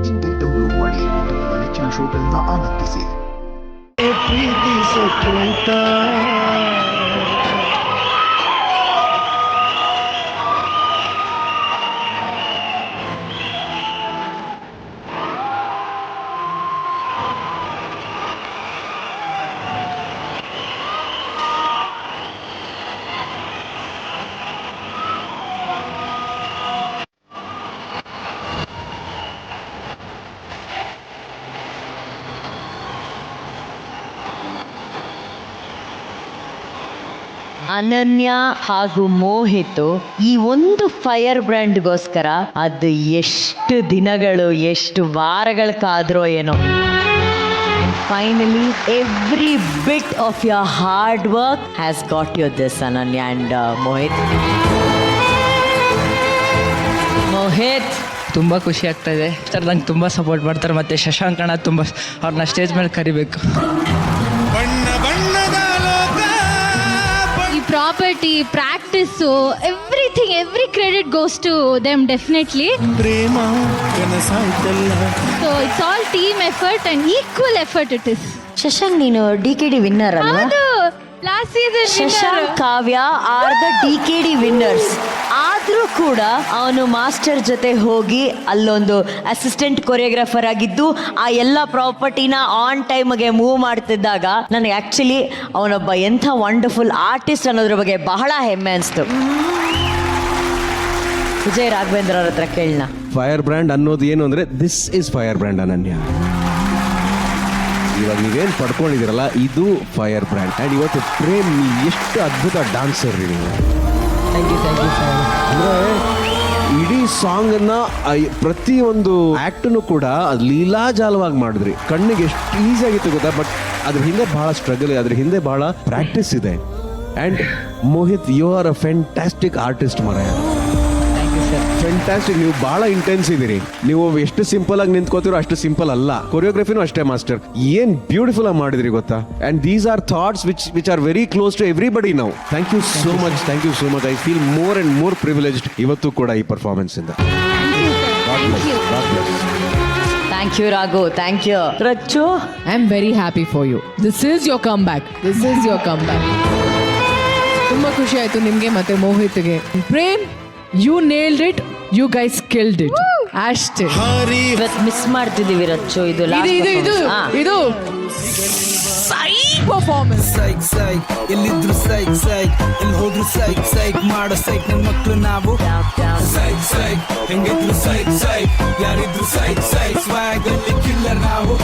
ಹಿಂದೆ ಡೌನ್ಲೋಡ್ ಮಾಡಿ ಮತ್ತು ನಿಮ್ಮ ನೆಚ್ಚಿನ ಶೋಗಳನ್ನ ಆನಂದಿಸಿ. ಅನನ್ಯ ಹಾಗೂ ಮೋಹಿತ್ ಈ ಒಂದು ಫೈರ್ ಬ್ರ್ಯಾಂಡ್ಗೋಸ್ಕರ ಅದು ಎಷ್ಟು ದಿನಗಳು ಎಷ್ಟು ವಾರಗಳ ಏನೋ. Finally every bit of your hard work has got you this Ananya and Mohit. Mohit ತುಂಬ ಖುಷಿ ಆಗ್ತಾ ಇದೆ ಸರ್. ನಂಗೆ ತುಂಬ ಸಪೋರ್ಟ್ ಮಾಡ್ತಾರೆ. ಮತ್ತು ಶಶಾಂಕ್ ಅಣ್ಣ ತುಂಬ ಅವ್ರನ್ನ ಸ್ಟೇಜ್ ಮೇಲೆ ಕರಿಬೇಕು. ಈ property practice everything every credit goes to them definitely. So it's all team effort and equal effort it is. Shashank ನೀನು DKD ವಿನ್ನರ್ ಅಲ್ವಾ? Last season Shashank Kavya are the DKD winners. ಆದರೂ ಕೂಡ ಅವನು ಮಾಸ್ಟರ್ ಜೊತೆ ಹೋಗಿ ಅಲ್ಲೊಂದು ಅಸಿಸ್ಟೆಂಟ್ ಕೊರಿಯೋಗ್ರಾಫರ್ ಆಗಿದ್ದು ಆ ಎಲ್ಲ ಪ್ರಾಪರ್ಟಿನ ಆನ್ ಟೈಮ್ಗೆ ಮೂವ್ ಮಾಡ್ತಿದ್ದಾಗ ನನಗೆ ಆ್ಯಕ್ಚುಲಿ ಅವನೊಬ್ಬ ಎಂಥ ವಂಡರ್ಫುಲ್ ಆರ್ಟಿಸ್ಟ್ ಅನ್ನೋದ್ರ ಬಗ್ಗೆ ಬಹಳ ಹೆಮ್ಮೆ ಅನಿಸ್ತು. ವಿಜಯ್ ರಾಘವೇಂದ್ರ ಅವ್ರ ಹತ್ರ ಕೇಳೋಣ. ಫೈರ್ ಬ್ರ್ಯಾಂಡ್ ಅನ್ನೋದು ಏನು ಅಂದರೆ ದಿಸ್ ಇಸ್ ಫೈರ್ ಬ್ರ್ಯಾಂಡ್ ಅನನ್ಯ. ಇವಾಗ ನೀವೇನು ಪಡ್ಕೊಂಡಿದ್ದೀರಲ್ಲ ಇದು ಫೈರ್ ಬ್ರ್ಯಾಂಡ್. ಆ್ಯಂಡ್ ಇವತ್ತು ಪ್ರೇಮ್ ಎಷ್ಟು ಅದ್ಭುತ ಡಾನ್ಸರ್ ರೀ ನೀವು. ಅಂದರೆ ಇಡೀ ಸಾಂಗನ್ನು ಪ್ರತಿಯೊಂದು ಆ್ಯಕ್ಟನ್ನು ಕೂಡ ಅದು ಲೀಲಾಜಾಲವಾಗಿ ಮಾಡಿದ್ರಿ. ಕಣ್ಣಿಗೆ ಎಷ್ಟು ಈಸಿಯಾಗಿತ್ತು ಗೊತ್ತಾ. ಬಟ್ ಅದ್ರ ಹಿಂದೆ ಬಹಳ ಸ್ಟ್ರಗಲ್ ಇದೆ, ಅದ್ರ ಹಿಂದೆ ಬಹಳ ಪ್ರಾಕ್ಟೀಸ್ ಇದೆ. And Mohit you are a fantastic artist ಮಾರಾಯ. ಫ್ಯಾಂಟಾಸ್ಟಿಕ್. ನೀವು ಬಹಳ ಇಂಟೆನ್ಸ್ ಇದ್ದೀರಿ. ನೀವು ಎಷ್ಟು ಸಿಂಪಲ್ ಆಗಿ ನಿಂತ್ಕೋತಿರೋ ಅಷ್ಟು ಸಿಂಪಲ್ ಅಲ್ಲ. ಕೊರಿಯೋಗ್ರಫಿನೂ ಅಷ್ಟೇ ಮಾಸ್ಟರ್. ಏನ್ ಬ್ಯೂಟಿಫುಲ್ ಆಗಿ ಮಾಡಿದ್ರಿ ಗೊತ್ತಾ. And these are thoughts which are very close to everybody now. Thank you so much. Thank you so much. I feel more and more privileged ಇವತ್ತು ಕೂಡ ಈ ಪರ್ಫಾರ್ಮೆನ್ಸ್ ಇಂದ. Thank you Raghu. Thank you Rachu. I am very happy for you. This is your comeback. This is your comeback. ತುಂಬ ಖುಷಿ ಆಯಿತು ನಿಮಗೆ ಮತ್ತು ಮೋಹಿತ್ಗೆ. Prem you nailed it. You guys killed it. ಅಷ್ಟೇ. ಇವತ್ತು ಮಿಸ್ ಮಾಡ್ತಿದ್ದೀವಿ ರಚ್ಚು. ಇದು ಇದು ಸೈಕ್ ಪರ್ಫಾರ್ಮೆನ್ಸ್. ಸೈಕ್ ಎಲ್ಲಿದ್ರು ಸೈಕ್ ಎಲ್ಲಿ ಹೋದ್ರು ಸೈಕ್ ಮಾಡೋ ಸೈಕ್ ನನ್ನ ಮಕ್ಕಳು ನಾವು. ಸೈಕ್ ಹೆಂಗಿದ್ರು ಸೈಕ್ ಯಾರಿದ್ರು ಸೈಕ್ ಸ್ವ್ಯಾಗ್ ಅಲ್ಲಿ ಕಿಲ್ಲರ್ ನಾವು.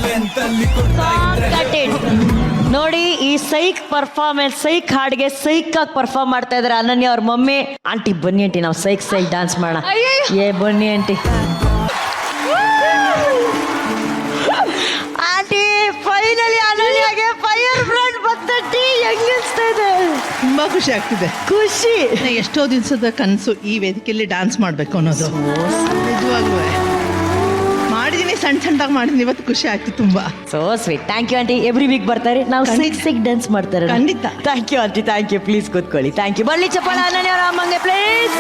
ಲೆಂತ್ ಅಲ್ಲಿ ಕೊಡ್ತಾ ಇದ್ರೆ ನೋಡಿ ಈ ಸೈಕ್ ಪರ್ಫಾರ್ಮೆನ್ಸ್, ಸೈಕ್ ಹಾಡಿಗೆ ಸೈಕ್ ಆಗಿ ಪರ್ಫಾರ್ಮ್ ಮಾಡ್ತಾ ಇದಾರೆ ಅನನ್ಯ ಅವ್ರ ಮಮ್ಮಿ. ಆಂಟಿ ಬನ್ನಿ ಆಂಟಿ ನಾವು ಸೈಕ್ ಡಾನ್ಸ್ ಮಾಡೋಣ. ಬನ್ನಿ ಆಂಟಿ. ಆಂಟಿ ಫೈನಲಿ ಅನನ್ಯಗೆ ಫೈರ್ ಬ್ರ್ಯಾಂಡ್ ಬಂದಟ್ಟಿ. ಹೆಂಗಿಸ್ತಾ ಇದೆ? ತುಂಬಾ ಖುಷಿ ಆಗ್ತಿದೆ. ಖುಷಿ. ಎಷ್ಟೋ ದಿವಸದ ಕನಸು ಈ ವೇದಿಕೆಯಲ್ಲಿ ಡಾನ್ಸ್ ಮಾಡಬೇಕು ಅನ್ನೋದು. ನಿಜವಾಗ್ಲೂ ಮಾಡಿದೀನಿ, ಸಣ್ಣದಾಗಿ ಮಾಡಿದೀನಿ. ಇವತ್ತು ಖುಷಿ ಆಗ್ತಿದೆ ತುಂಬಾ. So sweet. Thank you aunty. Every week ಬರ್ತಾರೆ ನಾವು ಸೈಕ್ ಡ್ಯಾನ್ಸ್ ಮಾಡ್ತಾರೆ. ಖಂಡಿತ. Thank you aunty. Thank you. Please ಕೂತ್ಕೊಳ್ಳಿ. Thank you. ಬಳ್ಳಿ ಚಪ್ಪಾಳ ಅನನ್ಯ ಅವರ ಅಮ್ಮಂಗೆ ಪ್ಲೀಸ್.